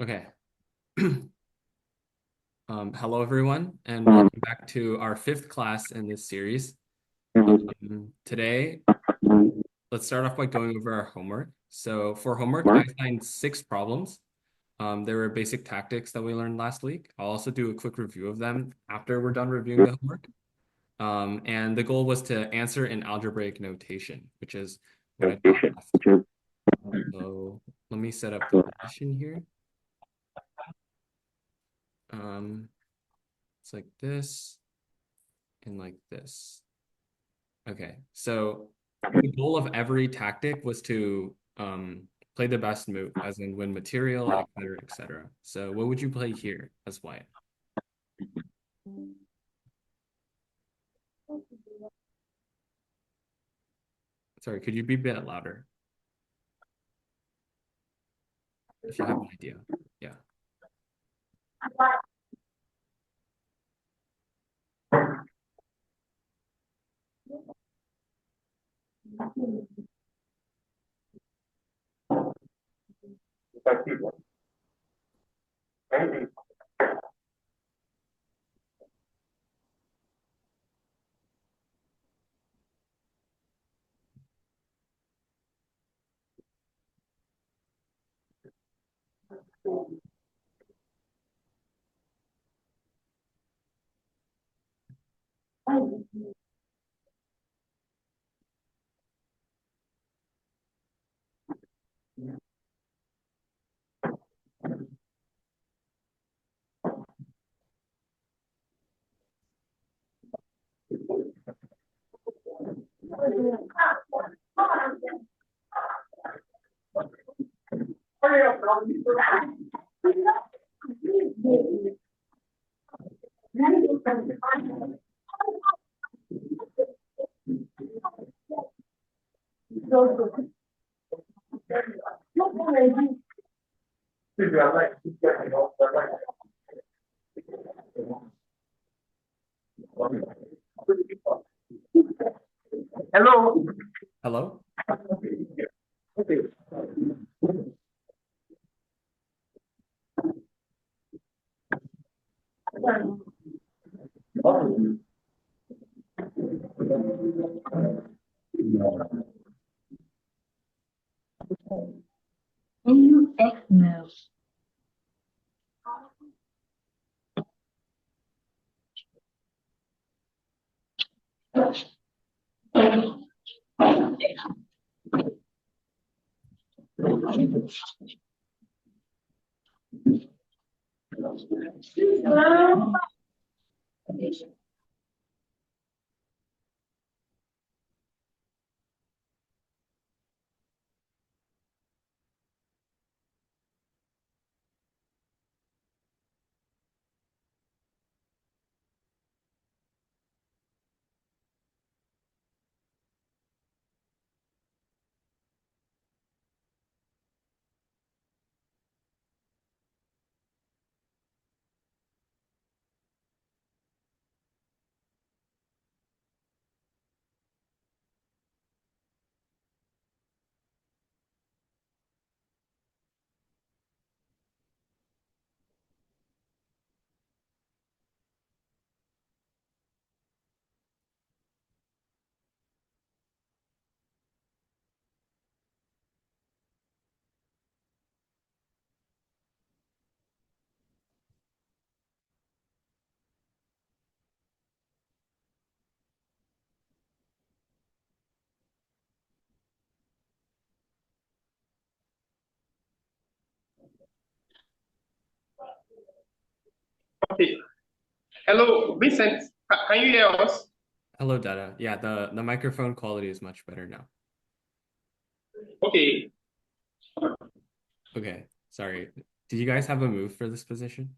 Okay. Hello everyone, and welcome back to our fifth class in this series. Today, let's start off by going over our homework. So for homework, I assigned six problems. There were basic tactics that we learned last week. I'll also do a quick review of them after we're done reviewing the homework. And the goal was to answer in algebraic notation, which is what I taught last week. So let me set up the position here. It's like this and like this. Okay, so the goal of every tactic was to play the best move, as in win material, et cetera, et cetera. So what would you play here as white? Sorry, could you be a bit louder if you have an idea? Yeah. Hello. Hello? NUX move. Okay. Hello, Vincent. Can you hear us? Hello, Dada. Yeah, the microphone quality is much better now. Okay. Okay, sorry. Did you guys have a move for this position?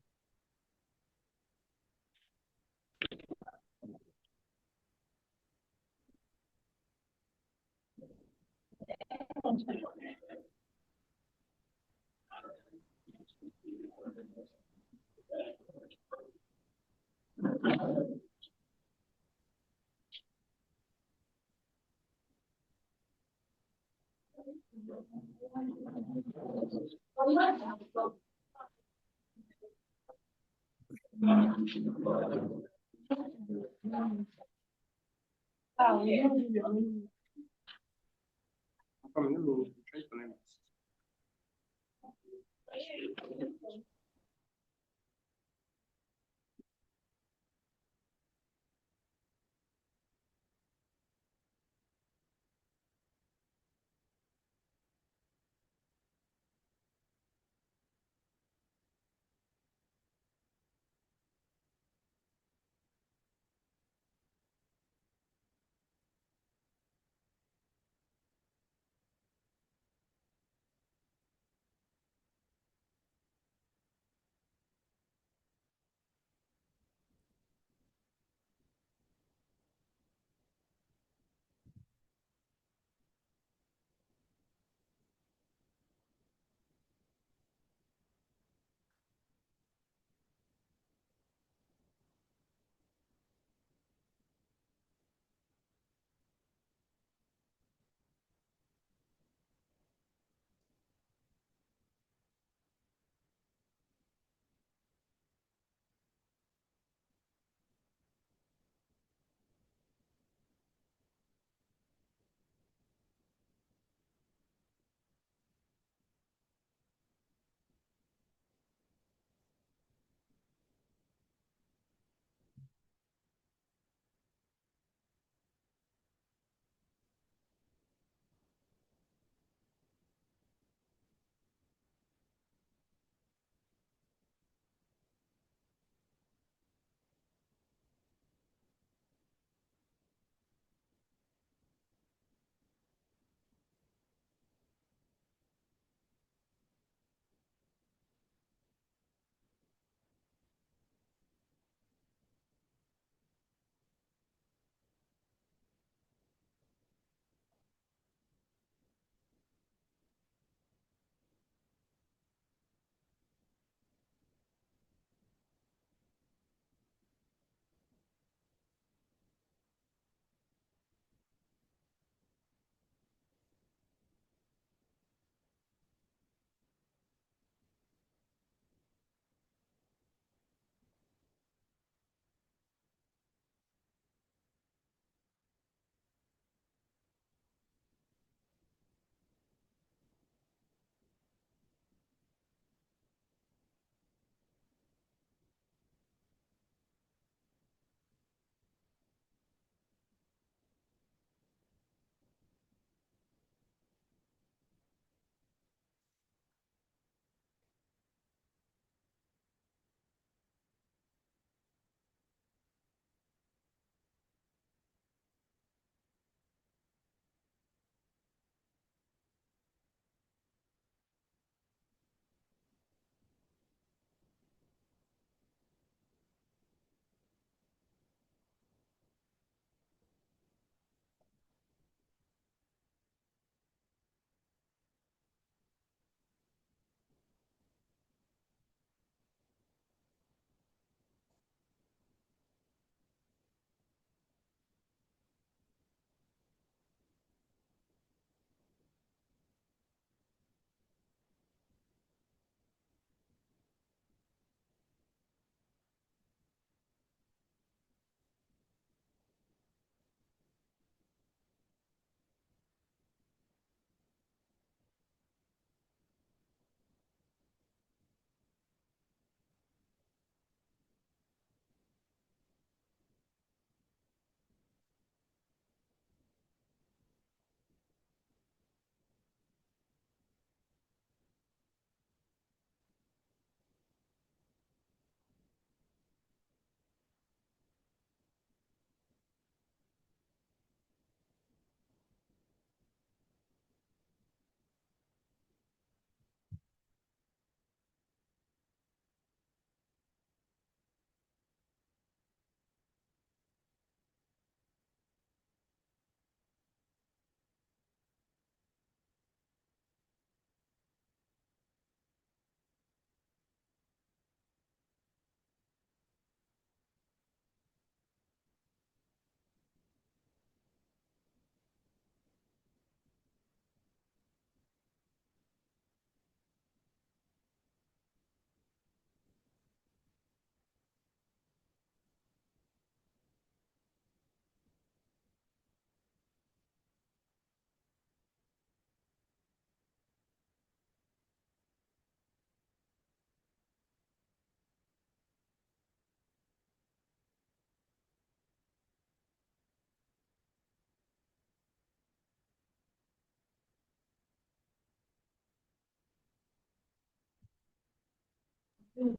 Hello.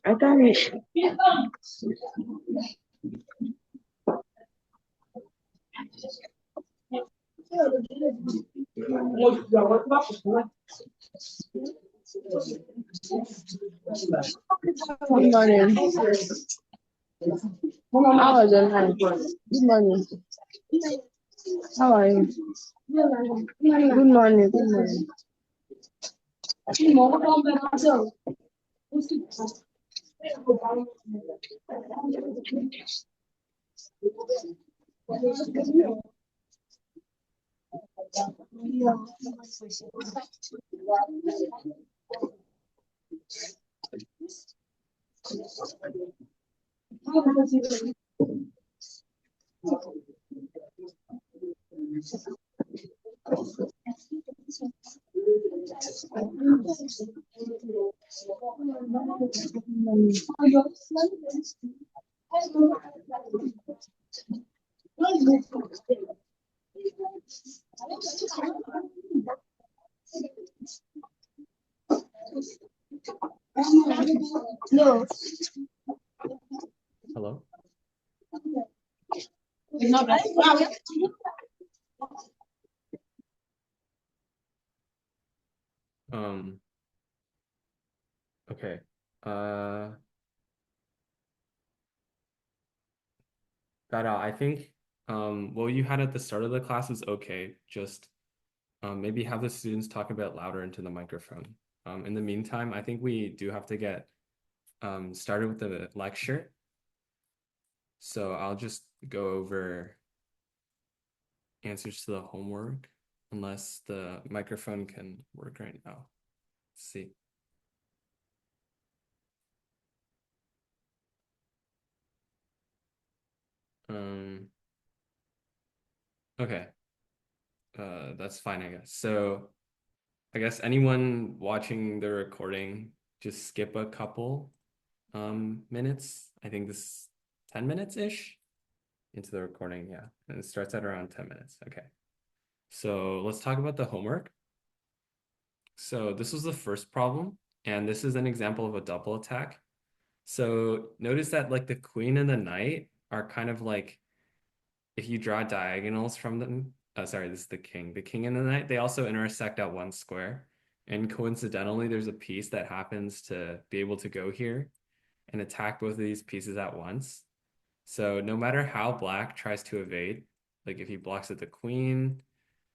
I got it. Good morning. How was your night? Good morning. How are you? Good morning. Good morning. Hello. Okay. Dada, I think what you had at the start of the class is okay. Just maybe have the students talk a bit louder into the microphone. In the meantime, I think we do have to get started with the lecture. So I'll just go over answers to the homework, unless the microphone can work right now. Let's see. Okay. That's fine, I guess. So I guess anyone watching the recording, just skip a couple minutes. I think this 10 minutes-ish into the recording, yeah. And it starts at around 10 minutes. Okay. So let's talk about the homework. So this was the first problem, and this is an example of a double attack. So notice that like the queen and the knight are kind of like, if you draw diagonals from them, sorry, this is the king. The king and the knight, they also intersect at one square. And coincidentally, there's a piece that happens to be able to go here and attack both of these pieces at once. So no matter how black tries to evade, like if he blocks at the queen,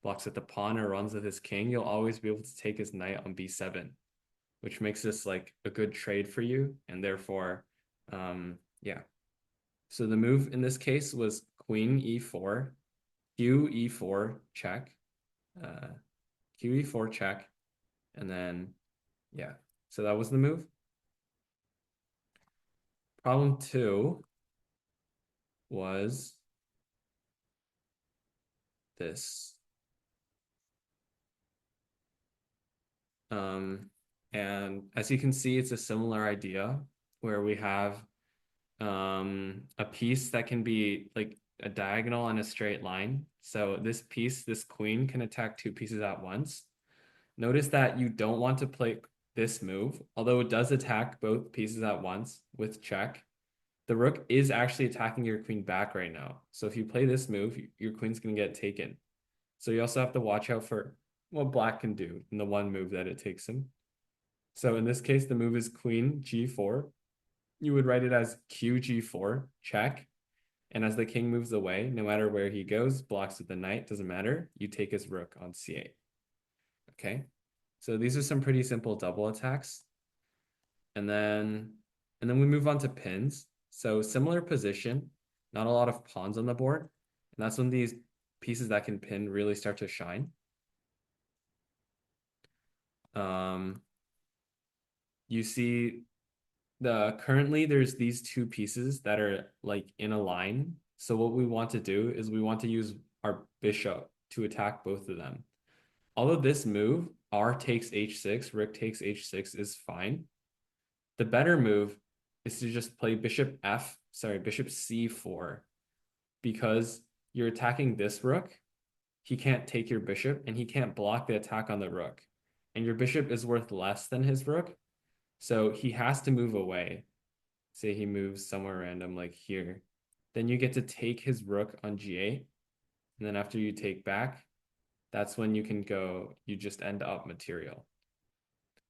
blocks at the pawn, or runs with his king, you'll always be able to take his knight on b7, which makes this like a good trade for you. And therefore, yeah. So the move in this case was queen e4, q e4 check, q e4 check, and then yeah. So that was the move. Problem 2 was this. And as you can see, it's a similar idea where we have a piece that can be like a diagonal and a straight line. So this piece, this queen, can attack two pieces at once. Notice that you don't want to play this move, although it does attack both pieces at once with check. The rook is actually attacking your queen back right now. So if you play this move, your queen's going to get taken. So you also have to watch out for what black can do in the one move that it takes him. So in this case, the move is queen g4. You would write it as q g4, check. And as the king moves away, no matter where he goes, blocks with the knight, doesn't matter. You take his rook on c8. Okay, so these are some pretty simple double attacks. And then we move on to pins. So similar position, not a lot of pawns on the board. And that's when these pieces that can pin really start to shine. You see currently there's these two pieces that are like in a line. So what we want to do is we want to use our bishop to attack both of them. Although this move, r takes h6, rook takes h6 is fine. The better move is to just play bishop c4, because you're attacking this rook. He can't take your bishop and he can't block the attack on the rook. And your bishop is worth less than his rook. So he has to move away. Say he moves somewhere random like here. Then you get to take his rook on g8. And then after you take back, that's when you can go, you just end up material.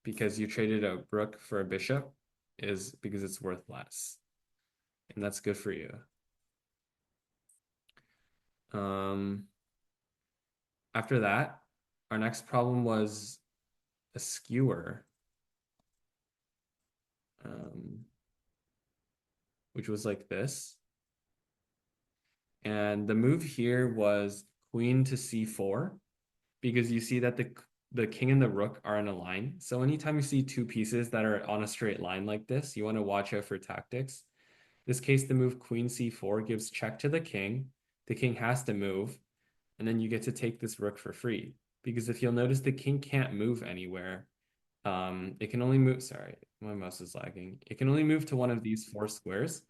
Because you traded a rook for a bishop is because it's worth less. And that's good for you. After that, our next problem was a skewer, which was like this. And the move here was queen to c4, because you see that the king and the rook are in a line. So anytime you see two pieces that are on a straight line like this, you want to watch out for tactics. In this case, the move queen c4 gives check to the king. The king has to move, and then you get to take this rook for free. Because if you'll notice, the king can't move anywhere. It can only move, sorry, my mouse is lagging. It can only move to one of these four squares.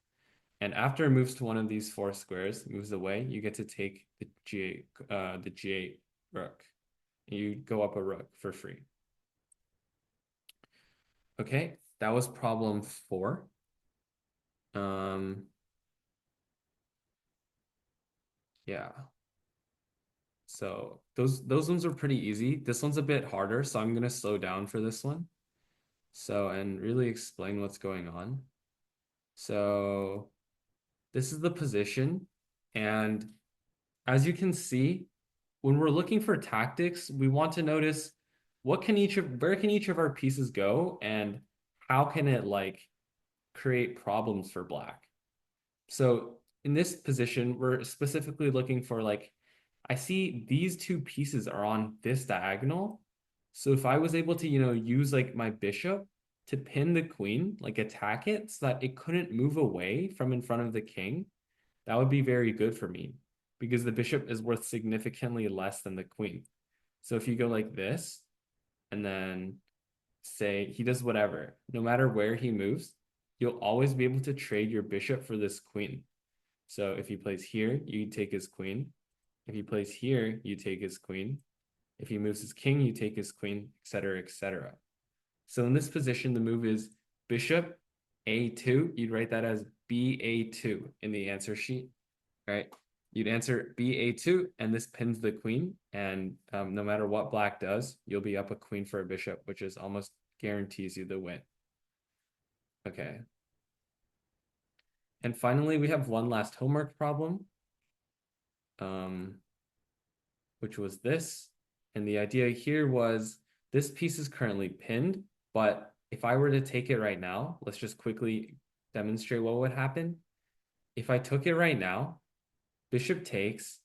And after it moves to one of these four squares, moves away, you get to take the g8 rook. You go up a rook for free. Okay, that was problem 4. Yeah. So those ones are pretty easy. This one's a bit harder, so I'm gonna slow down for this one. So, and really explain what's going on. So this is the position, and as you can see, when we're looking for tactics, we want to notice where can each of our pieces go, and how can it like create problems for black. So in this position, we're specifically looking for like, I see these two pieces are on this diagonal. So if I was able to, use like my bishop to pin the queen, like attack it so that it couldn't move away from in front of the king, that would be very good for me, because the bishop is worth significantly less than the queen. So if you go like this, and then say he does whatever, no matter where he moves, you'll always be able to trade your bishop for this queen. So if he plays here, you take his queen. If he plays here, you take his queen. If he moves his king, you take his queen, etc., etc. So in this position, the move is bishop a2. You'd write that as ba2 in the answer sheet, right? You'd answer ba2, and this pins the queen. And no matter what black does, you'll be up a queen for a bishop, which is almost guarantees you the win. Okay. And finally, we have one last homework problem, which was this. And the idea here was this piece is currently pinned, but if I were to take it right now, let's just quickly demonstrate what would happen. If I took it right now, bishop takes,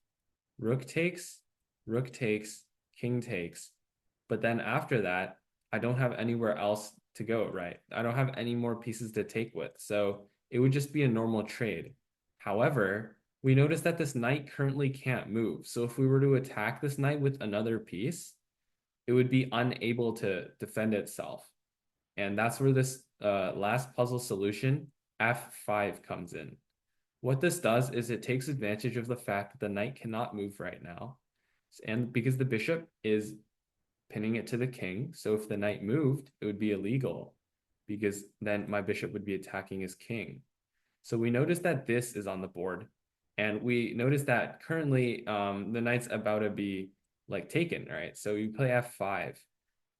rook takes, rook takes, king takes. But then after that, I don't have anywhere else to go, right? I don't have any more pieces to take with. So it would just be a normal trade. However, we notice that this knight currently can't move. So if we were to attack this knight with another piece, it would be unable to defend itself. And that's where this last puzzle solution, f5, comes in. What this does is it takes advantage of the fact that the knight cannot move right now. And because the bishop is pinning it to the king, so if the knight moved, it would be illegal, because then my bishop would be attacking his king. So we notice that this is on the board, and we notice that currently the knight's about to be like taken, right? So you play f5.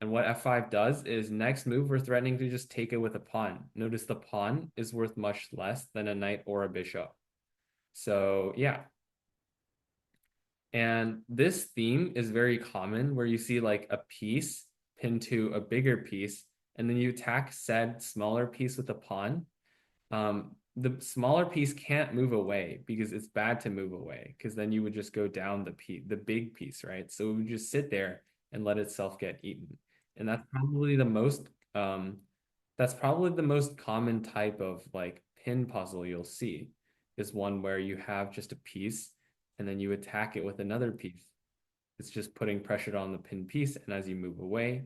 And what f5 does is next move, we're threatening to just take it with a pawn. Notice the pawn is worth much less than a knight or a bishop. So yeah. And this theme is very common where you see like a piece pinned to a bigger piece, and then you attack said smaller piece with a pawn. The smaller piece can't move away because it's bad to move away, because then you would just go down the big piece, right? So it would just sit there and let itself get eaten. And that's probably the most common type of like pin puzzle you'll see, is one where you have just a piece and then you attack it with another piece. It's just putting pressure on the pin piece, and as you move away,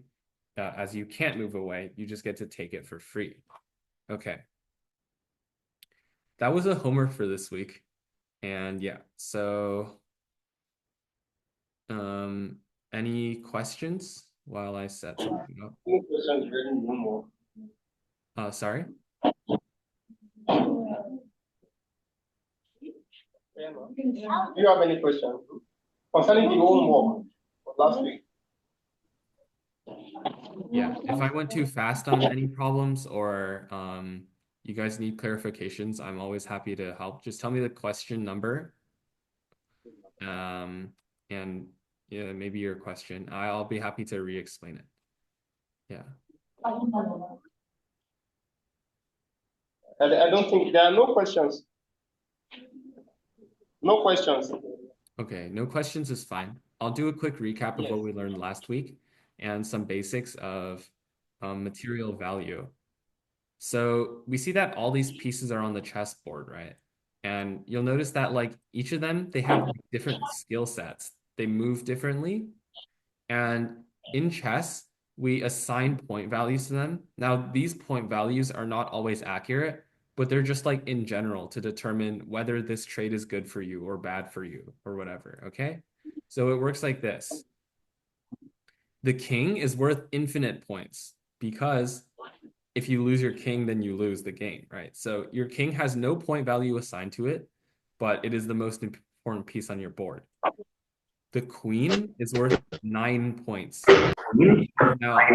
as you can't move away, you just get to take it for free. Okay. That was a homework for this week. And yeah, so any questions while I set something up? No questions, ready, no more. Sorry? Do you have any questions concerning the homework of last week? Yeah, if I went too fast on any problems, or you guys need clarifications, I'm always happy to help. Just tell me the question number, and yeah, maybe your question. I'll be happy to re-explain it. Yeah. I don't think there are no questions. No questions. Okay, no questions is fine. I'll do a quick recap of Yes. what we learned last week and some basics of material value. So we see that all these pieces are on the chessboard, right? And you'll notice that like each of them, they have different skill sets. They move differently. And in chess, we assign point values to them. Now, these point values are not always accurate, but they're just like in general to determine whether this trade is good for you or bad for you or whatever, okay? So it works like this. The king is worth infinite points because if you lose your king, then you lose the game, right? So your king has no point value assigned to it, but it is the most important piece on your board. The queen is worth 9 points. Now, I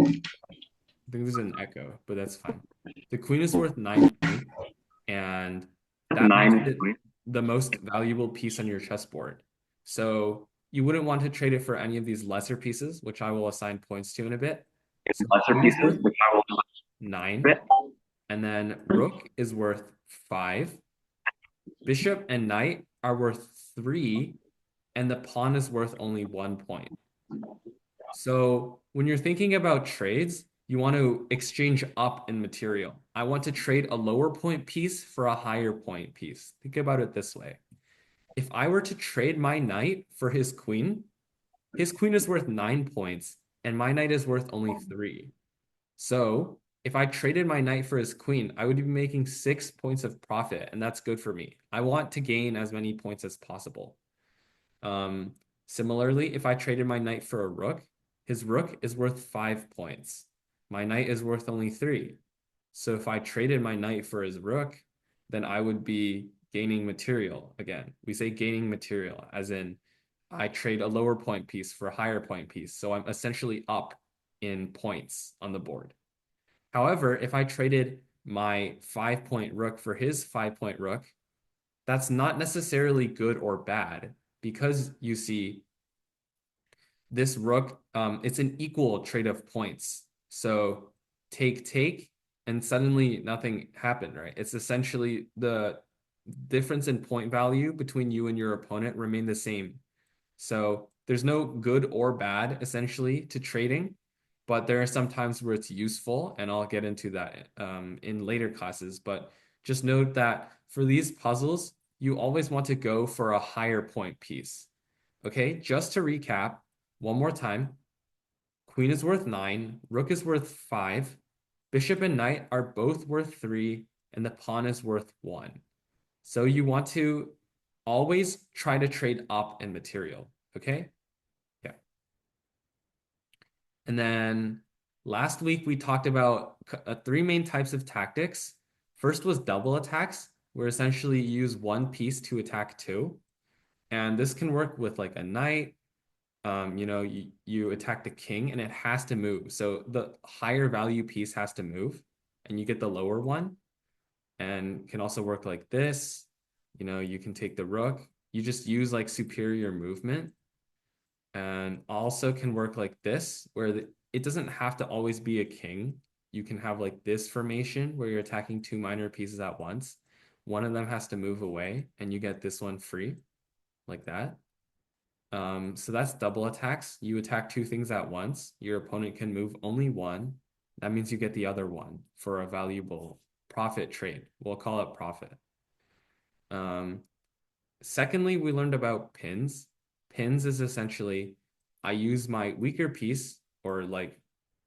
think there's an echo, but that's fine. The queen is worth 9 points, and that makes it the most valuable piece on your chessboard. So you wouldn't want to trade it for any of these lesser pieces, which I will assign points to in a bit. So lesser pieces, which I will 9, and then rook is worth 5. Bishop and knight are worth 3, and the pawn is worth only 1 point. So when you're thinking about trades, you want to exchange up in material. I want to trade a lower point piece for a higher point piece. Think about it this way. If I were to trade my knight for his queen is worth 9 points, and my knight is worth only 3. So if I traded my knight for his queen, I would be making 6 points of profit, and that's good for me. I want to gain as many points as possible. Similarly, if I traded my knight for a rook, his rook is worth 5 points. My knight is worth only 3. So if I traded my knight for his rook, then I would be gaining material again. We say gaining material, as in I trade a lower point piece for a higher point piece. So I'm essentially up in points on the board. However, if I traded my 5-point rook for his 5-point rook, that's not necessarily good or bad, because you see this rook, it's an equal trade of points. So take, and suddenly nothing happened, right? It's essentially the difference in point value between you and your opponent remain the same. So there's no good or bad essentially to trading, but there are some times where it's useful, and I'll get into that in later classes. But just note that for these puzzles, you always want to go for a higher point piece. Okay, just to recap one more time, queen is worth 9, rook is worth 5, bishop and knight are both worth 3, and the pawn is worth 1. So you want to always try to trade up in material, okay? Yeah. And then last week we talked about 3 main types of tactics. First was double attacks. where essentially you use one piece to attack two. And this can work with like a knight. You attack the king and it has to move. So the higher value piece has to move and you get the lower one. And can also work like this. You can take the rook. You just use like superior movement. And also can work like this, where it doesn't have to always be a king. You can have like this formation where you're attacking two minor pieces at once. One of them has to move away and you get this one free like that. So that's double attacks. You attack two things at once. Your opponent can move only one. That means you get the other one for a valuable profit trade. We'll call it profit. Secondly, we learned about pins. Pins is essentially I use my weaker piece or like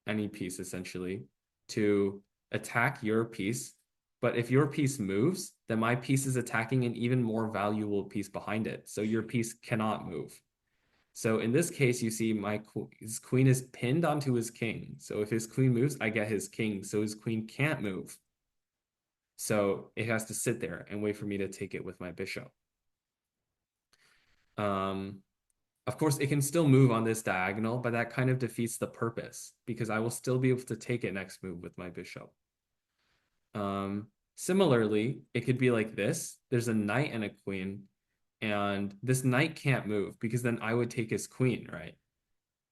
any piece essentially to attack your piece. But if your piece moves, then my piece is attacking an even more valuable piece behind it. So your piece cannot move. So in this case, you see his queen is pinned onto his king. So if his queen moves, I get his king. So his queen can't move. So it has to sit there and wait for me to take it with my bishop. Of course, it can still move on this diagonal, but that kind of defeats the purpose because I will still be able to take it next move with my bishop. Similarly, it could be like this. There's a knight and a queen, and this knight can't move because then I would take his queen, right?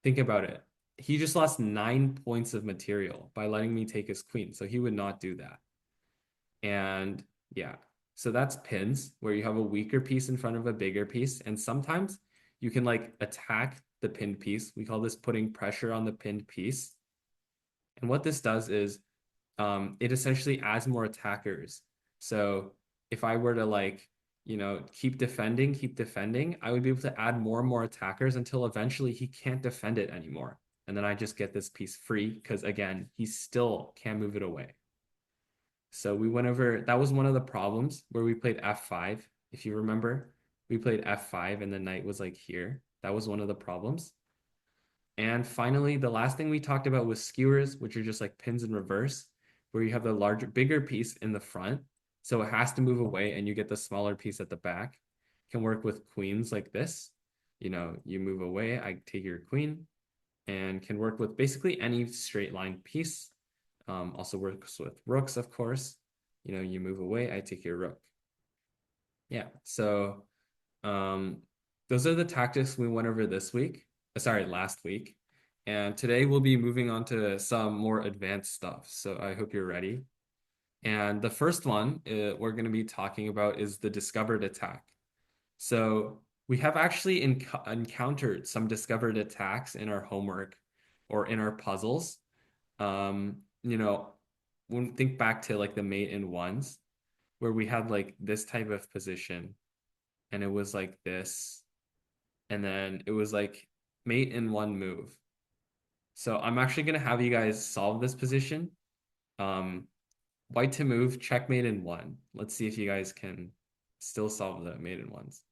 Think about it. He just lost 9 points of material by letting me take his queen, so he would not do that. And yeah, so that's pins where you have a weaker piece in front of a bigger piece. And sometimes you can like attack the pinned piece. We call this putting pressure on the pinned piece. And what this does is it essentially adds more attackers. So if I were to like, keep defending, I would be able to add more and more attackers until eventually he can't defend it anymore. And then I just get this piece free because again, he still can't move it away. So we went over, that was one of the problems where we played F5. If you remember, we played F5 and the knight was like here. That was one of the problems. And finally, the last thing we talked about was skewers, which are just like pins in reverse, where you have the bigger piece in the front. So it has to move away and you get the smaller piece at the back. Can work with queens like this. You move away, I take your queen, and can work with basically any straight line piece. Also works with rooks, of course. You move away, I take your rook. Yeah, so those are the tactics we went over this week. Sorry, last week. And today we'll be moving on to some more advanced stuff. So I hope you're ready. And the first one we're going to be talking about is the discovered attack. So we have actually encountered some discovered attacks in our homework or in our puzzles. When we think back to like the mate in ones, where we had like this type of position, and it was like this, and then it was like mate in one move. So I'm actually gonna have you guys solve this position. White to move, checkmate in one. Let's see if you guys can still solve the mate in ones.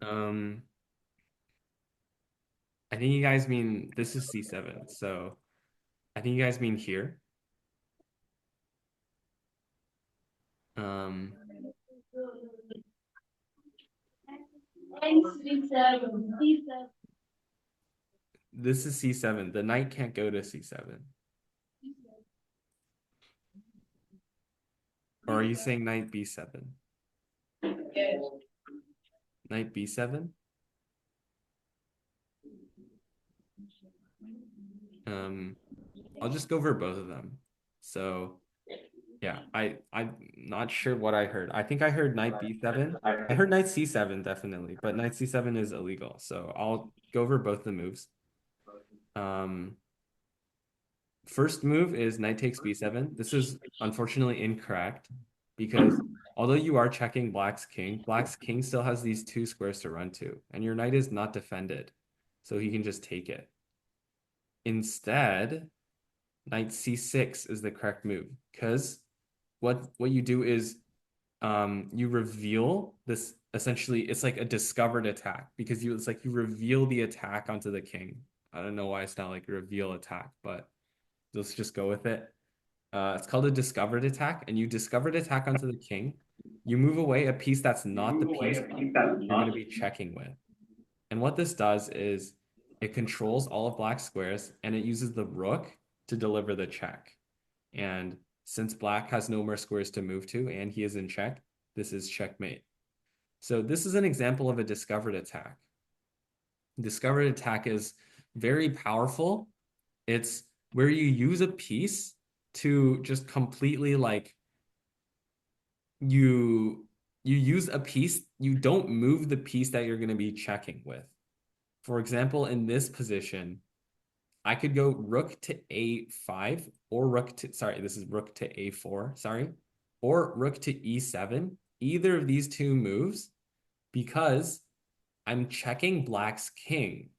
Um, I think you guys mean this is C7. So I think you guys mean here. Um, this is C7. The knight can't go to C7. Or are you saying knight B7? Knight B7? I'll just go over both of them. So yeah, I'm not sure what I heard. I think I heard knight B7. I heard knight C7 definitely, but knight C7 is illegal. So I'll go over both the moves. First move is knight takes b7. This is unfortunately incorrect because although you are checking black's king still has these two squares to run to, and your knight is not defended, so he can just take it. Instead, knight c6 is the correct move because what you do is you reveal this. Essentially, it's like a discovered attack because it's like you reveal the attack onto the king. I don't know why it's not like a reveal attack, but let's just go with it. It's called a discovered attack, and you discovered attack onto the king. You move away a piece that's not the piece you're going to be checking with. And what this does is it controls all of black's squares, and it uses the rook to deliver the check. And since black has no more squares to move to, and he is in check, this is checkmate. So this is an example of a discovered attack. Discovered attack is very powerful. It's where you use a piece to just completely like you use a piece, you don't move the piece that you're going to be checking with. For example, in this position, I could go rook to a5 or rook to, sorry, this is rook to a4, sorry, or rook to e7, either of these two moves, because I'm checking black's king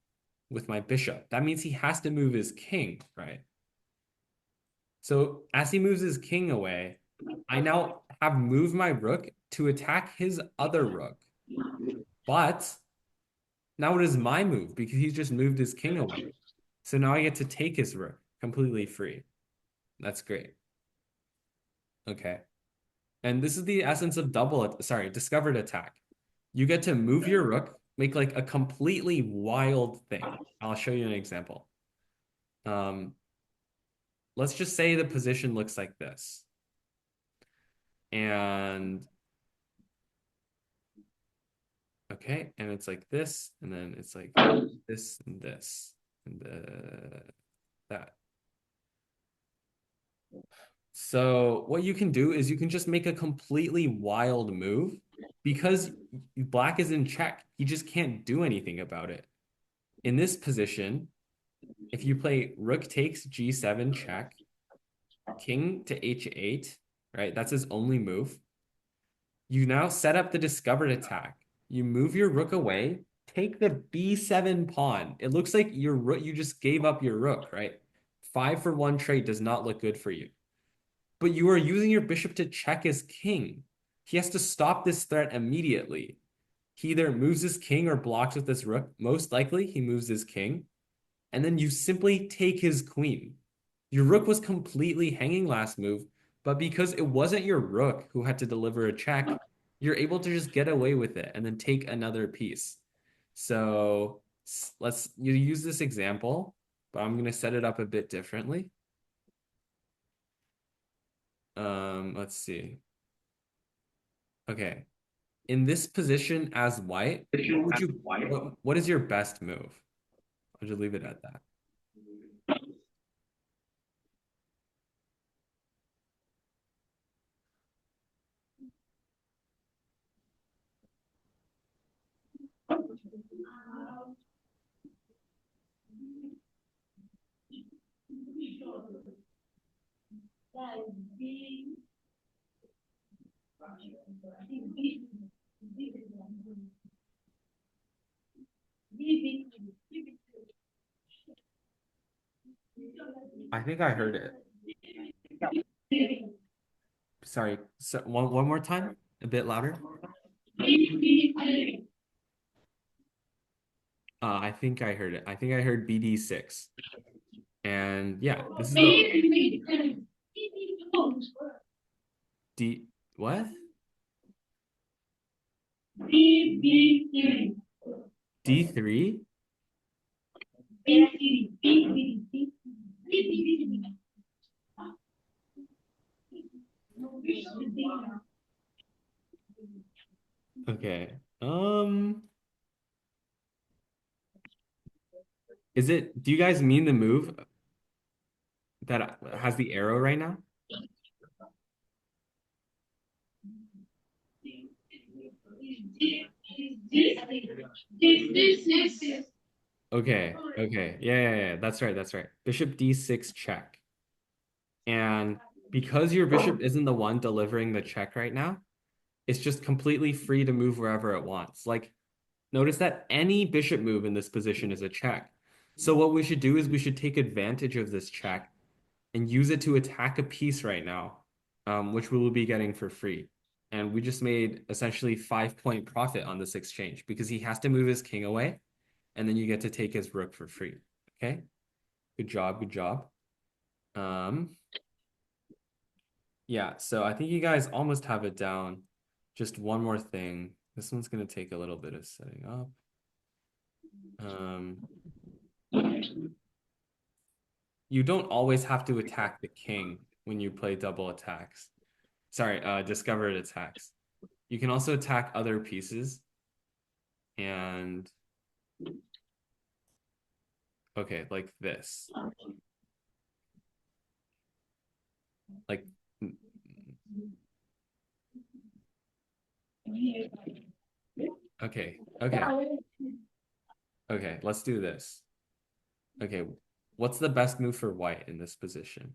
with my bishop. That means he has to move his king, right? So as he moves his king away, I now have moved my rook to attack his other rook. But now it is my move because he's just moved his king away. So now I get to take his rook completely free. That's great. Okay. And this is the essence of discovered attack. You get to move your rook, make like a completely wild thing. I'll show you an example. Let's just say the position looks like this. And okay, and it's like this, and then it's like this and this and that. So what you can do is you can just make a completely wild move because black is in check. He just can't do anything about it. In this position, if you play rook takes g7 check, king to h8, right? That's his only move. You now set up the discovered attack. You move your rook away, take the b7 pawn. It looks like your rook, you just gave up your rook, right? 5-for-1 trade does not look good for you. But you are using your bishop to check his king. He has to stop this threat immediately. He either moves his king or blocks with this rook. Most likely, he moves his king. And then you simply take his queen. Your rook was completely hanging last move, but because it wasn't your rook who had to deliver a check, you're able to just get away with it and then take another piece. So you use this example, but I'm going to set it up a bit differently. Let's see. Okay. In this position as white, what is your best move? I'll just leave it at that. I think I heard it. Sorry, so one more time, a bit louder. I think I heard it. I think I heard BD6. And yeah, this is the D what? D3? Okay. Do you guys mean the move that has the arrow right now? Okay, okay. Yeah. That's right, that's right. Bishop D6 check. And because your bishop isn't the one delivering the check right now, it's just completely free to move wherever it wants. Like, notice that any bishop move in this position is a check. So what we should do is we should take advantage of this check and use it to attack a piece right now, which we will be getting for free. And we just made essentially 5-point profit on this exchange because he has to move his king away, and then you get to take his rook for free. Okay? Good job, good job. Yeah, so I think you guys almost have it down. Just one more thing. This one's gonna take a little bit of setting up. You don't always have to attack the king when you play double attacks. Sorry, discovered attacks. You can also attack other pieces. And okay, like this. Like okay. Okay, let's do this. Okay, what's the best move for white in this position?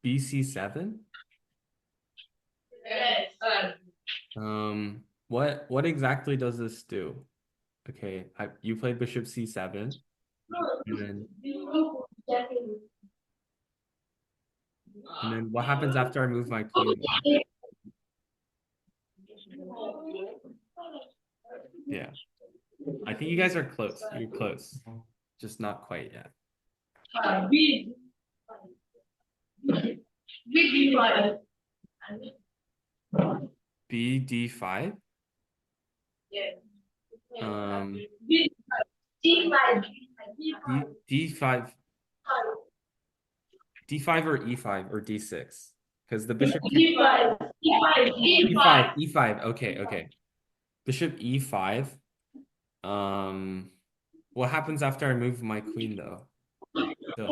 BC7? What exactly does this do? Okay, you played bishop C7, and then what happens after I move my queen? Yeah, I think you guys are close. You're close, just not quite yet. BD5? D5 D5 or E5 or D6? Because the bishop E5. Okay. Bishop E5. What happens after I move my queen though? Okay.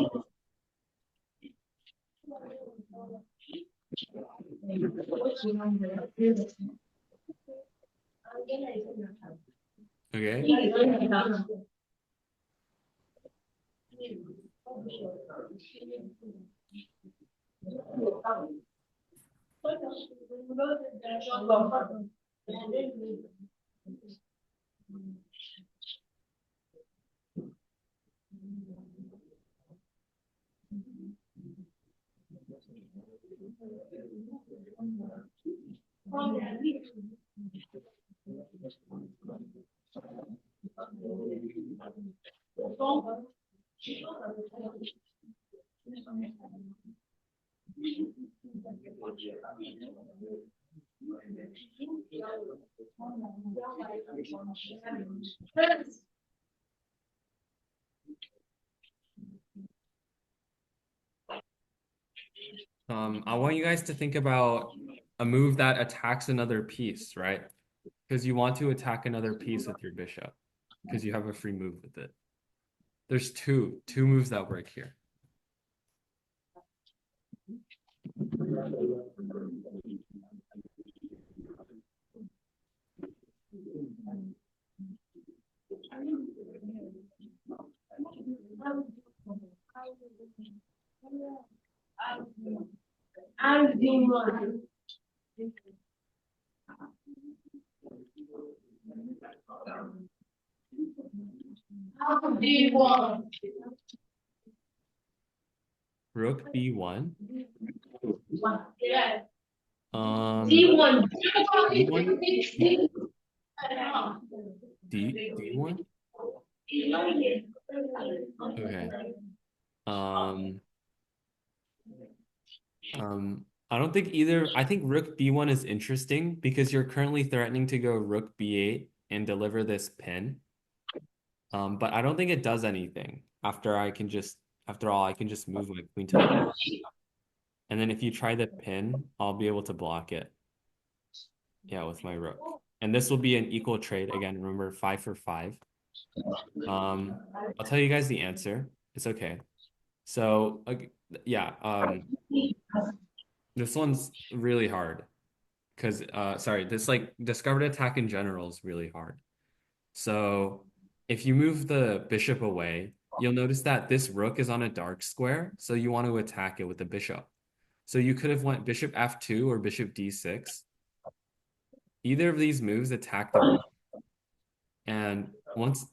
I want you guys to think about a move that attacks another piece, right? Because you want to attack another piece with your bishop because you have a free move with it. There's two moves that work here. Rook B1. D1. D1? Okay. I don't think either. I think rook b1 is interesting because you're currently threatening to go rook b8 and deliver this pin. But I don't think it does anything after all, I can just move my queen to the and then if you try the pin, I'll be able to block it. Yeah, with my rook. And this will be an equal trade. Again, remember 5 for 5. I'll tell you guys the answer. It's okay. So yeah, this one's really hard because sorry, this like discovered attack in general is really hard. So if you move the bishop away, you'll notice that this rook is on a dark square, so you want to attack it with the bishop. So you could have went bishop f2 or bishop d6. Either of these moves attack the rook. And once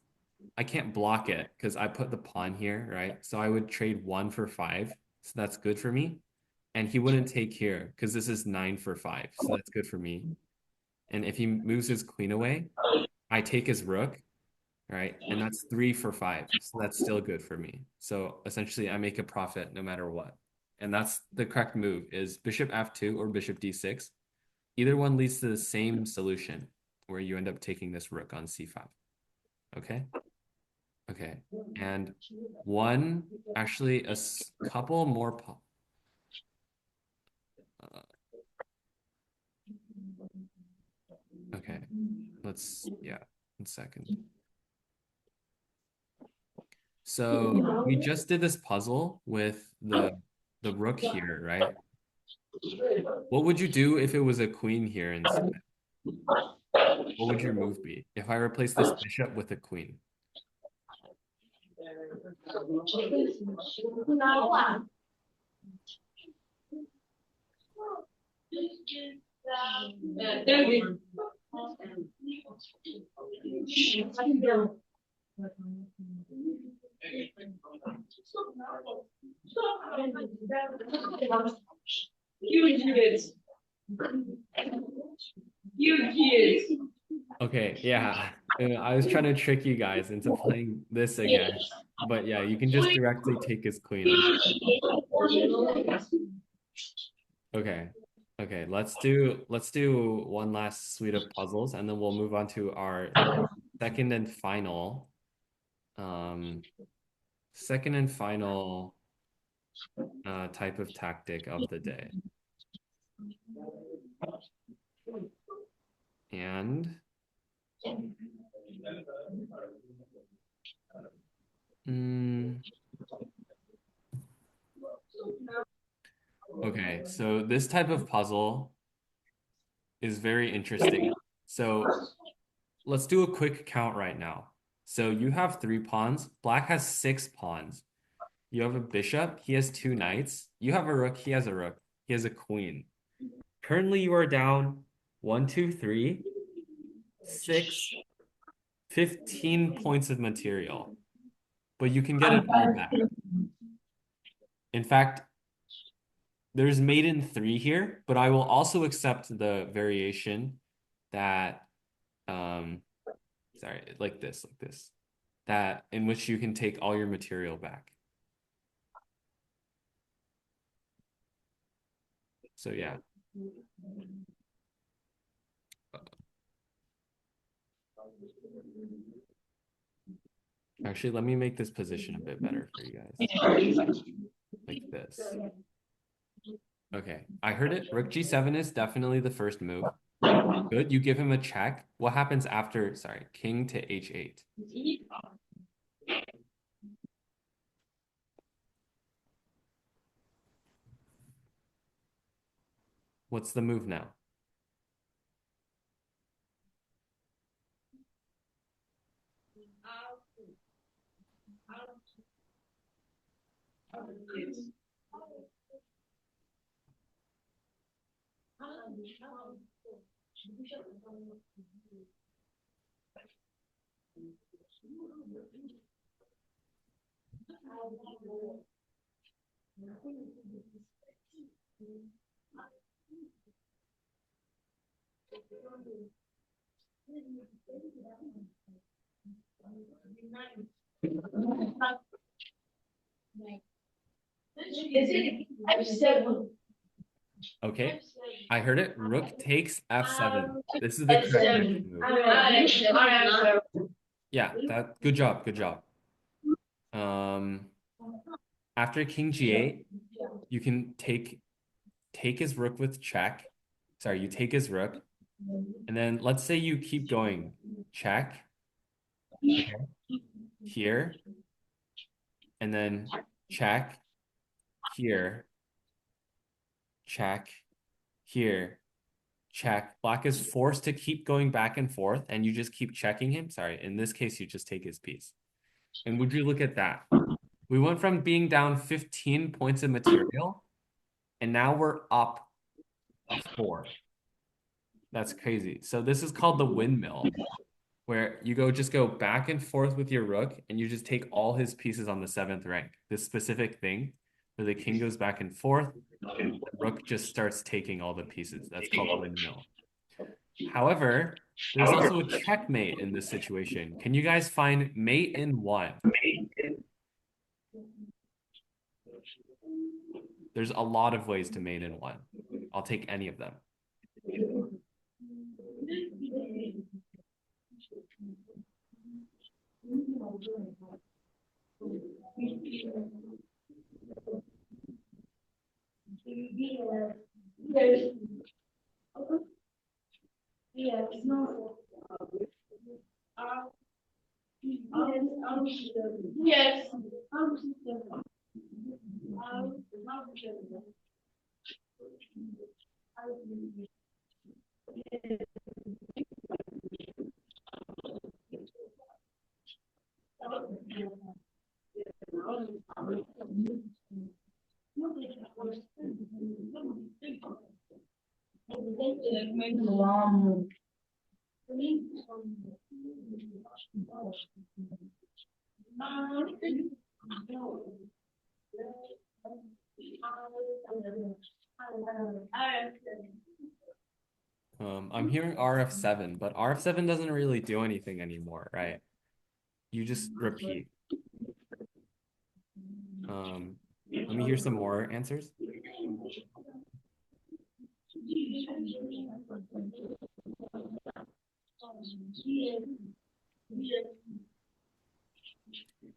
I can't block it because I put the pawn here, right? So I would trade 1 for 5. So that's good for me. And he wouldn't take here because this is 9 for 5. So that's good for me. And if he moves his queen away, I take his rook, right? And that's 3 for 5. So that's still good for me. So essentially I make a profit no matter what. And that's the correct move is bishop f2 or bishop d6. Either one leads to the same solution where you end up taking this rook on c5. Okay? Okay. And actually a couple more okay. Yeah, 1 second. So we just did this puzzle with the rook here, right? What would you do if it was a queen here instead? What would your move be if I replace this bishop with a queen? Okay, yeah. I was trying to trick you guys into playing this again. But yeah, you can just directly take his queen. Okay. Okay, let's do one last suite of puzzles and then we'll move on to our second and final type of tactic of the day. And okay, so this type of puzzle is very interesting. So let's do a quick count right now. So you have 3 pawns. Black has 6 pawns. You have a bishop. He has 2 knights. You have a rook. He has a rook. He has a queen. Currently, you are down 1, 2, 3, 6, 15 points of material. But you can get it all back. In fact, there's maiden 3 here, but I will also accept the variation that sorry, like this, that in which you can take all your material back. So yeah. Actually, let me make this position a bit better for you guys. Like this. Okay, I heard it. Rook g7 is definitely the first move. Good, you give him a check. What happens after, sorry, king to h8? What's the move now? Okay, I heard it. Rook takes f7. This is the correct knight move. Yeah, good job, good job. After king g8, you can take his rook with check. Sorry, you take his rook, and then let's say you keep going. Check. Okay. Here, and then check here, check here, check. Black is forced to keep going back and forth, and you just keep checking him. Sorry, in this case, you just take his piece. And would you look at that? We went from being down 15 points of material, and now we're up 4. That's crazy. So this is called the windmill, where you just go back and forth with your rook, and you just take all his pieces on the 7th rank. This specific thing, where the king goes back and forth, and the rook just starts taking all the pieces. That's called the windmill. However, there's also a checkmate in this situation. Can you guys find mate in 1? There's a lot of ways to mate in 1. I'll take any of them. Yes. I'm hearing RF7, but RF7 doesn't really do anything anymore, right? You just repeat. Let me hear some more answers.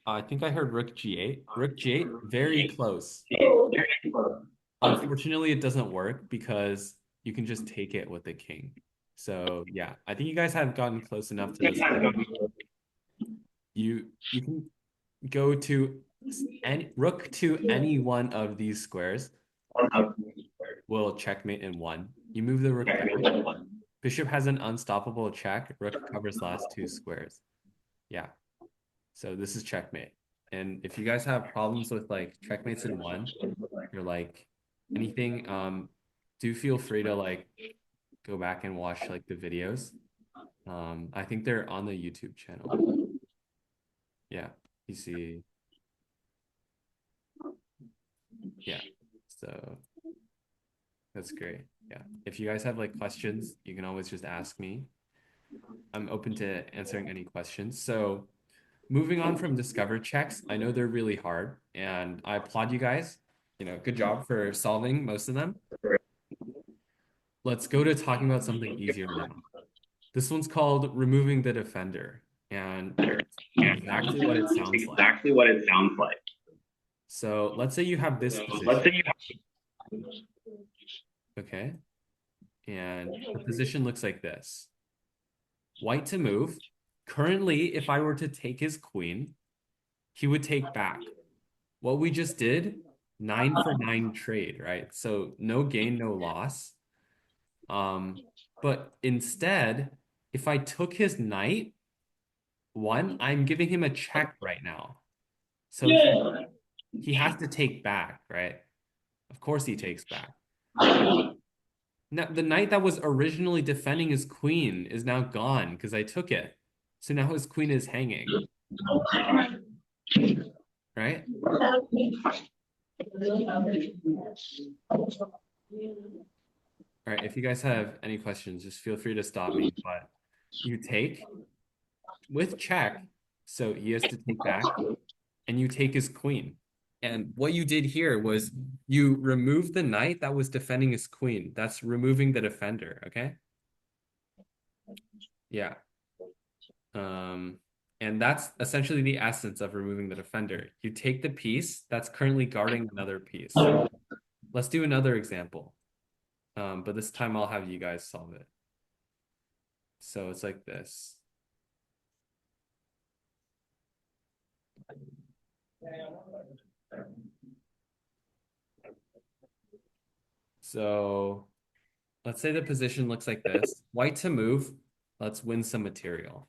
I think I heard rook g8. Rook g8, very close. Unfortunately, it doesn't work because you can just take it with the king. So yeah, I think you guys have gotten close enough to this. You can go to rook to any one of these squares. Will checkmate in 1. You move the rook back. Bishop has an unstoppable check. Rook covers last 2 squares. Yeah. So this is checkmate. And if you guys have problems with like checkmates in 1, you're like anything, do feel free to like go back and watch like the videos. I think they're on the YouTube channel. Yeah, you see. Yeah, so that's great. Yeah, if you guys have like questions, you can always just ask me. I'm open to answering any questions. So moving on from discover checks, I know they're really hard, and I applaud you guys. Good job for solving most of them. Let's go to talking about something easier now. This one's called removing the defender, and exactly what it sounds like. So let's say you have this position. Okay. And the position looks like this. White to move. Currently, if I were to take his queen, he would take back. What we just did, 9 for 9 trade, right? So no gain, no loss. But instead, if I took his knight, I'm giving him a check right now. So he has to take back, right? Of course he takes back. Now, the knight that was originally defending his queen is now gone because I took it. So now his queen is hanging. Right? All right, if you guys have any questions, just feel free to stop me. But you take with check, so he has to take back, and you take his queen. And what you did here was you removed the knight that was defending his queen. That's removing the defender, okay? Yeah. And that's essentially the essence of removing the defender. You take the piece that's currently guarding another piece. Let's do another example. But this time I'll have you guys solve it. So it's like this. So let's say the position looks like this. White to move. Let's win some material.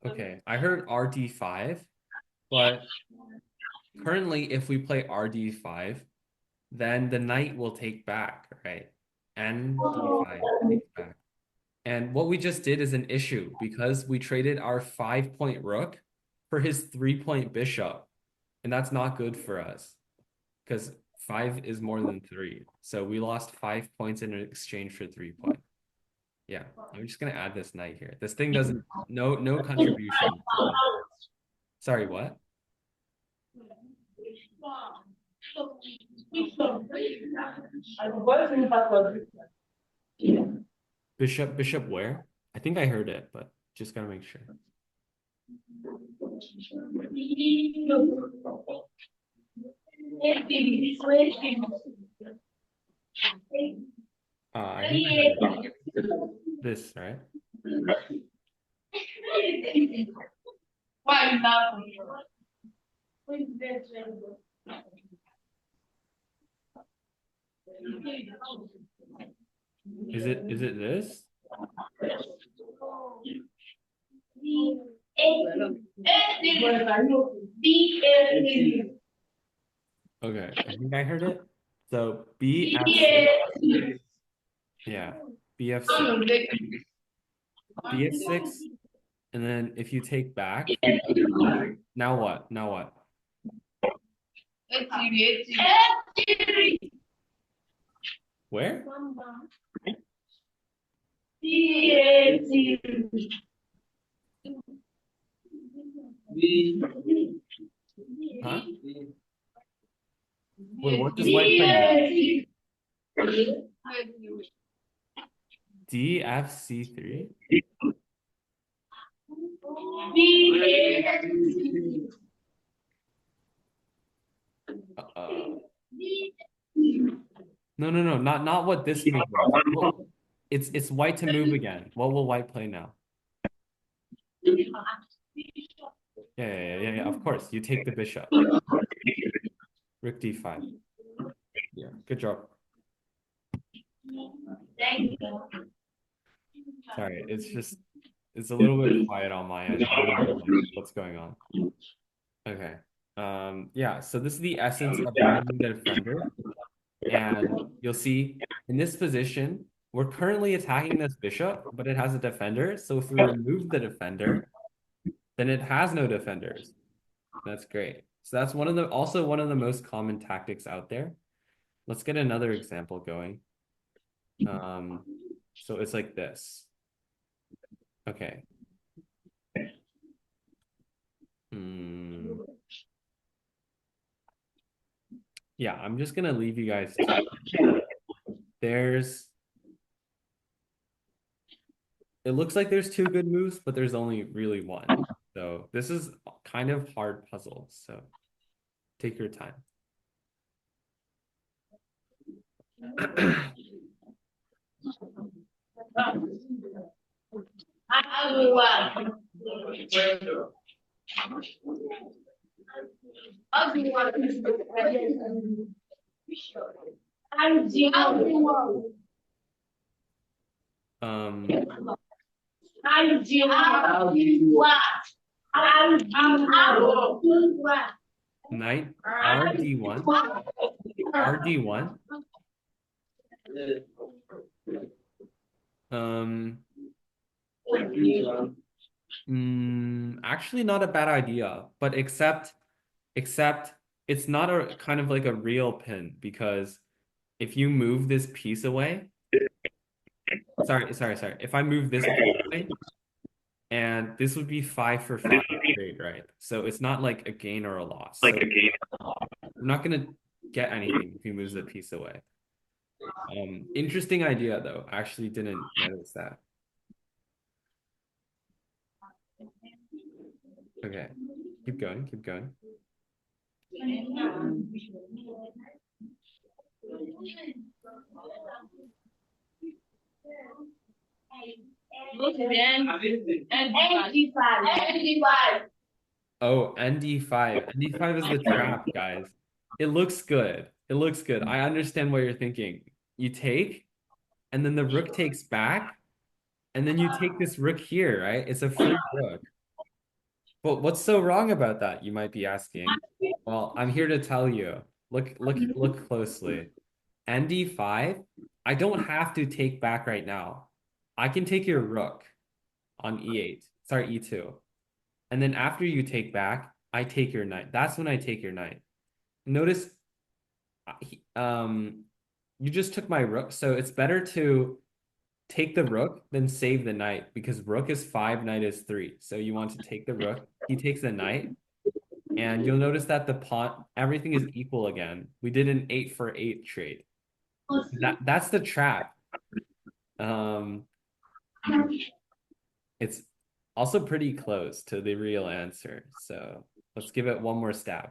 Okay, I heard RD5, but currently if we play RD5, then the knight will take back, right? ND5 takes back. And what we just did is an issue because we traded our 5-point rook for his 3-point bishop. And that's not good for us because 5 is more than 3. So we lost 5 points in exchange for 3 points. Yeah, I'm just gonna add this knight here. This thing doesn't, no contribution. Sorry, what? Bishop where? I think I heard it, but just gotta make sure. I think I heard this, right? Is it this? Okay, I think I heard it. So BF6. Yeah, BF6. BF6. And then if you take back, now what? Now what? Where? Huh? Wait, what does white play now? DFC3? No, not what this move was. Well, it's white to move again. What will white play now? Yeah, of course. You take the bishop. Rook D5. Yeah, good job. Sorry, it's a little bit quiet on my end. I don't know what's going on. Okay. Yeah, so this is the essence of removing the defender. And you'll see in this position, we're currently attacking this bishop, but it has a defender. So if we remove the defender, then it has no defenders. That's great. So that's also one of the most common tactics out there. Let's get another example going. So it's like this. Okay. Yeah, I'm just gonna leave you guys. It looks like there's 2 good moves, but there's only really one. So this is kind of hard puzzle. So take your time. Um, knight RD1. RD1. Actually not a bad idea, but except it's not a kind of like a real pin, because if you move this piece away, sorry. If I move this piece away, and this would be 5 for 5 trade, right? So it's not like a gain or a loss. So we're not gonna get anything if he moves the piece away. Interesting idea though. I actually didn't notice that. Okay, keep going. Oh, ND5. ND5 is the trap, guys. It looks good. I understand what you're thinking. You take, and then the rook takes back, and then you take this rook here, right? It's a free rook. But what's so wrong about that, you might be asking? Well, I'm here to tell you. Look closely. ND5, I don't have to take back right now. I can take your rook on E8. Sorry, E2. And then after you take back, I take your knight. That's when I take your knight. Notice, you just took my rook, so it's better to take the rook than save the knight, because rook is 5, knight is 3. So you want to take the rook. He takes the knight, and you'll notice that the pawn, everything is equal again. We did an 8 for 8 trade. That's the trap. It's also pretty close to the real answer. So let's give it one more stab.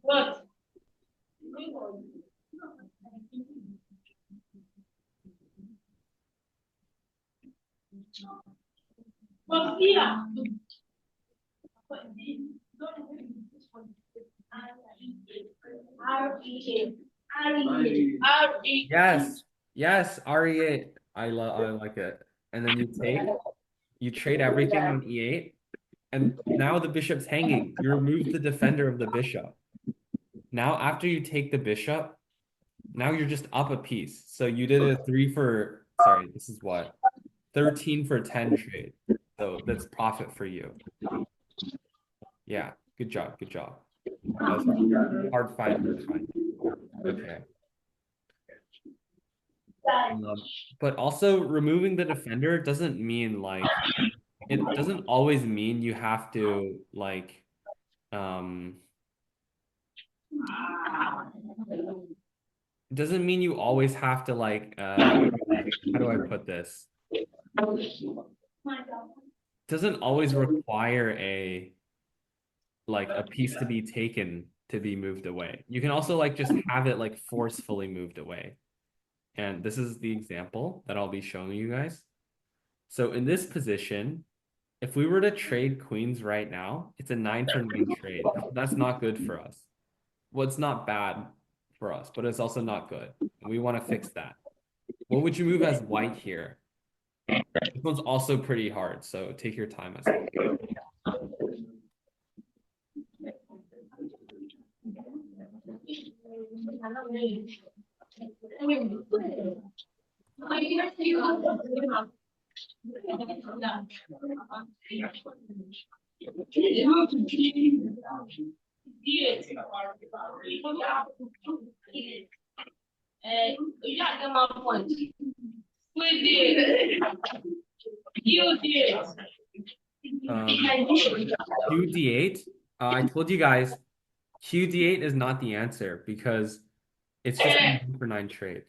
What? Yes, RE8. I like it. And then you trade everything on E8, and now the bishop's hanging. You remove the defender of the bishop. Now, after you take the bishop, now you're just up a piece. So you did a 13 for 10 trade. So that's profit for you. Yeah, good job. That was hard find. Okay. But also removing the defender doesn't mean it doesn't always mean you have to it doesn't mean you always have to how do I put this? Doesn't always require a piece to be taken to be moved away. You can also just have it forcefully moved away. And this is the example that I'll be showing you guys. So in this position, if we were to trade queens right now, it's a 9 for 9 trade. That's not good for us. Well, it's not bad for us, but it's also not good. And we want to fix that. What would you move as white here? This one's also pretty hard, so take your time as well. QD8. I told you guys, QD8 is not the answer because it's just a 9 for 9 trade.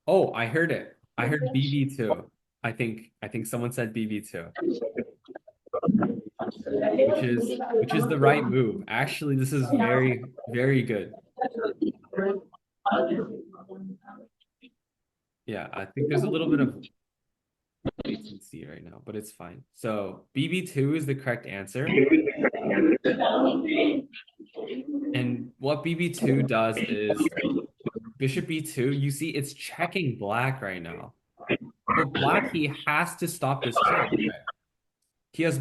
Oh, I heard it. I heard BB2. I think someone said BB2, which is the right move. Actually, this is very, very good. Yeah, I think there's a little bit of latency right now, but it's fine. So BB2 is the correct answer. And what BB2 does is Bishop B2, you see it's checking black right now. But black, he has to stop this check. Right? He has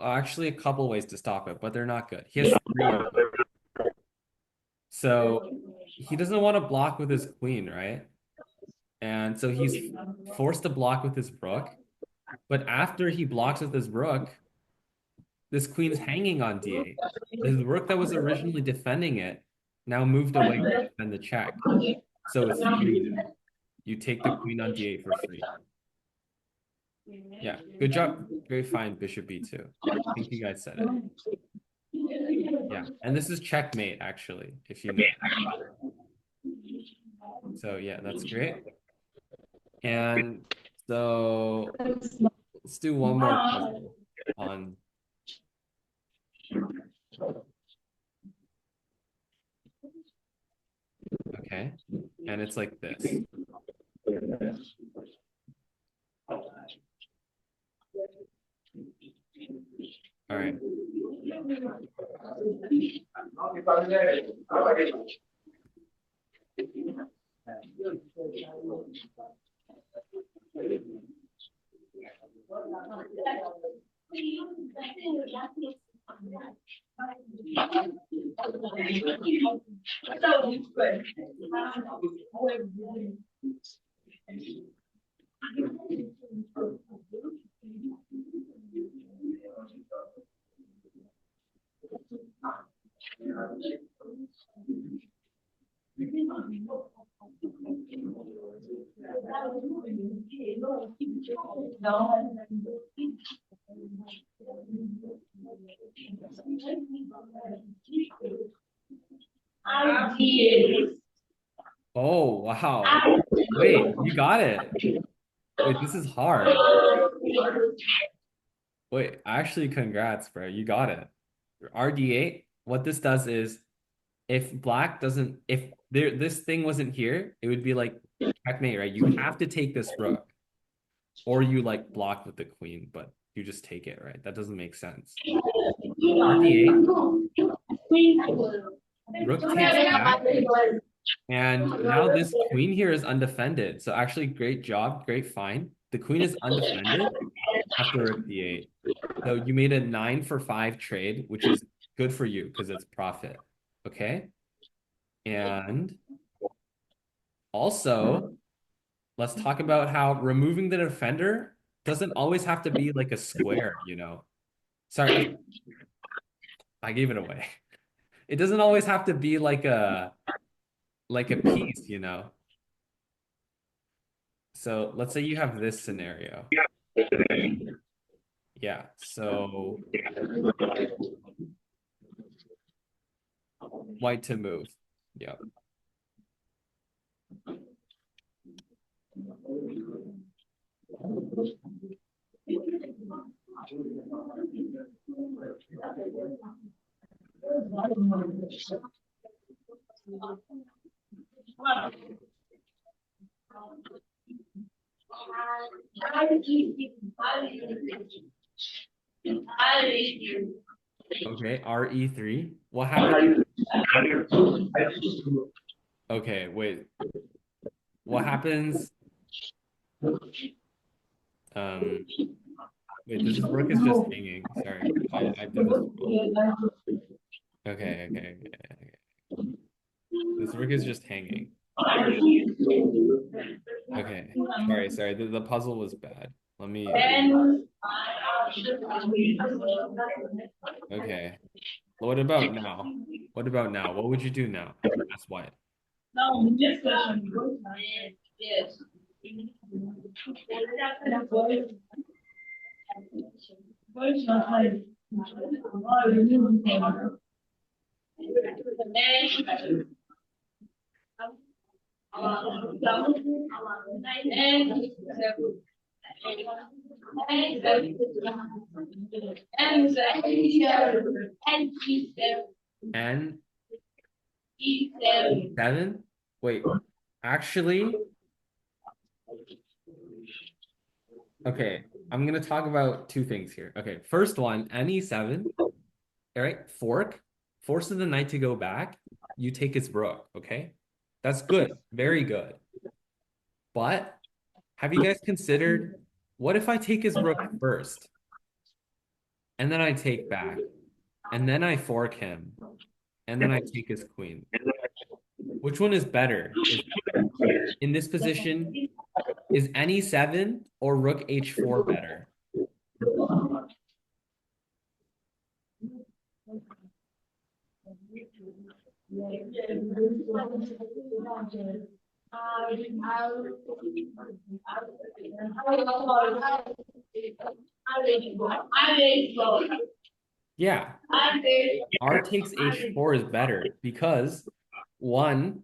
actually a couple ways to stop it, but they're not good. He has three of them. So he doesn't want to block with his queen, right? And so he's forced to block with his rook. But after he blocks with his rook, this queen's hanging on d8. His rook that was originally defending it now moved away to defend the check. So it's free now. You take the queen on d8 for free. Yeah, good job. Very fine, Bishop B2. I think you guys said it. Yeah, and this is checkmate, actually, if you know. So yeah, that's great. And so let's do one more puzzle on. Okay, and it's like this. All right. Oh, wow. Wait, you got it. Wait, this is hard. Wait, actually, congrats, bro. You got it. RD8, what this does is if black doesn't, if this thing wasn't here, it would be like checkmate, right? You have to take this rook. Or you like block with the queen, but you just take it, right? That doesn't make sense. RD8, rook takes back. And now this queen here is undefended. So actually, great job, great find. The queen is undefended after rook d8. So you made a 9 for 5 trade, which is good for you because it's profit. Okay. And also, let's talk about how removing the defender doesn't always have to be like a square, you know. Sorry, I gave it away. It doesn't always have to be like a piece, you know. So let's say you have this scenario. Yeah, so white to move. Yeah. Okay, RE3. What happened? Okay, wait. What happens? Wait, this rook is just hanging. Sorry, I did this wrong. Okay. This rook is just hanging. Okay. Sorry. The puzzle was bad. Let me. Okay. What about now? What about now? What would you do now? That's white. And 7? Wait, actually, okay, I'm gonna talk about two things here. Okay, first one, NE7, all right, forces the knight to go back. You take his rook, okay? That's good, very good. But have you guys considered, what if I take his rook first, and then I take back, and then I fork him, and then I take his queen? Which one is better? In this position, is NE7 or rook H4 better? Yeah, R takes H4 is better because one,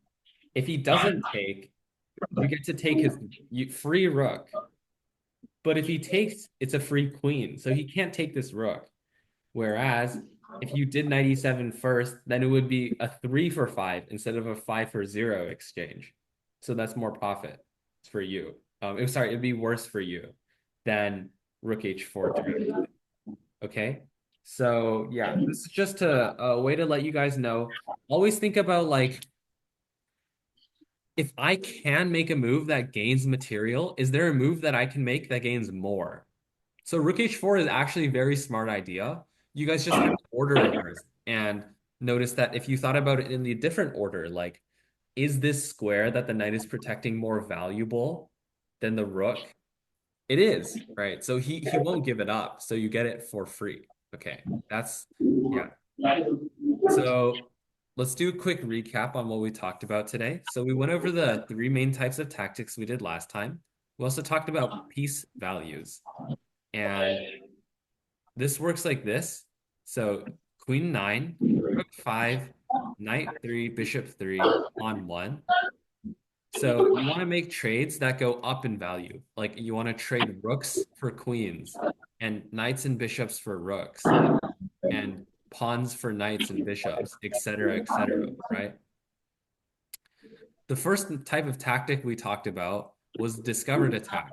if he doesn't take, you get to take his free rook. But if he takes, it's a free queen, so he can't take this rook. Whereas if you did knight e7 first, then it would be a 3 for 5 instead of a 5 for 0 exchange. So that's more profit for you. It'd be worse for you than rook h4. Okay. So yeah, this is just a way to let you guys know. Always think about like, if I can make a move that gains material, is there a move that I can make that gains more? So rook h4 is actually a very smart idea. You guys just have to order reverse and notice that if you thought about it in the different order, like, is this square that the knight is protecting more valuable than the rook? It is, right? So he won't give it up. So you get it for free. Okay, yeah. So let's do a quick recap on what we talked about today. So we went over the 3 main types of tactics we did last time. We also talked about piece values. And this works like this. So queen 9, rook 5, knight 3, bishop 3, pawn 1. So you want to make trades that go up in value. Like you want to trade rooks for queens and knights and bishops for rooks and pawns for knights and bishops, etc., right? The first type of tactic we talked about was discovered attack,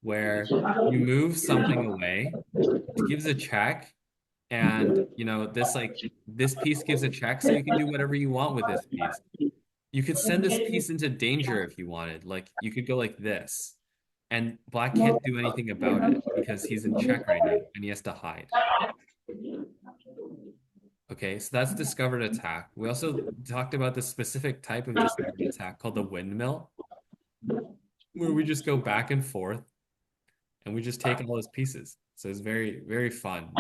where you move something away, it gives a check, and this piece gives a check, so you can do whatever you want with this piece. You could send this piece into danger if you wanted. Like you could go like this, and black can't do anything about it because he's in check right now and he has to hide. Okay, so that's discovered attack. We also talked about this specific type of discovered attack called the windmill, where we just go back and forth and we just take all those pieces. So it's very, very fun.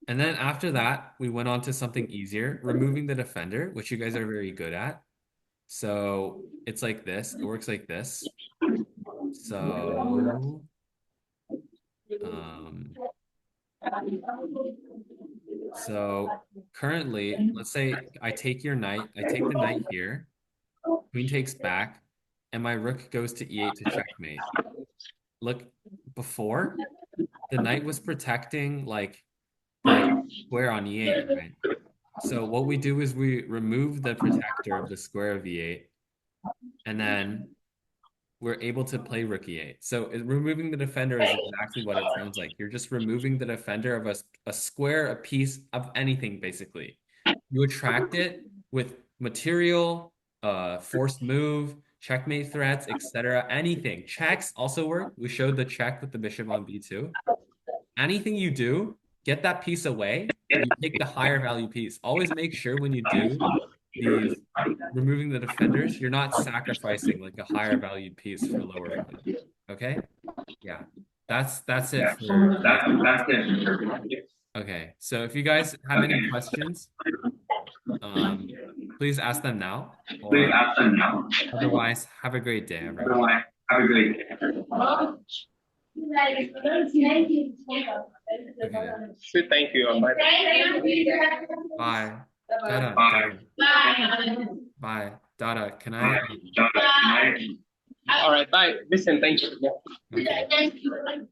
And then after that, we went on to something easier, removing the defender, which you guys are very good at. So it's like this. It works like this. So currently, let's say I take your knight. I take the knight here. Queen takes back, and my rook goes to e8 to checkmate. Look, before, the knight was protecting like the square on e8, right? So what we do is we remove the protector of the square of e8, and then we're able to play rook e8. So removing the defender is exactly what it sounds like. You're just removing the defender of a square, a piece of anything, basically. You attract it with material, forced move. checkmate threats, etc. Anything. Checks also work. We showed the check with the bishop on b2. Anything you do, get that piece away. You take the higher value piece. Always make sure when you do these removing the defenders, you're not sacrificing like a higher valued piece for lower value. Okay? Yeah. That's it for okay. So if you guys have any questions, please ask them now. Or otherwise, have a great day, everyone. Okay. Say thank you. Bye. Dada. Bye. Dada, can I? All right, bye. Listen, thank you. Okay.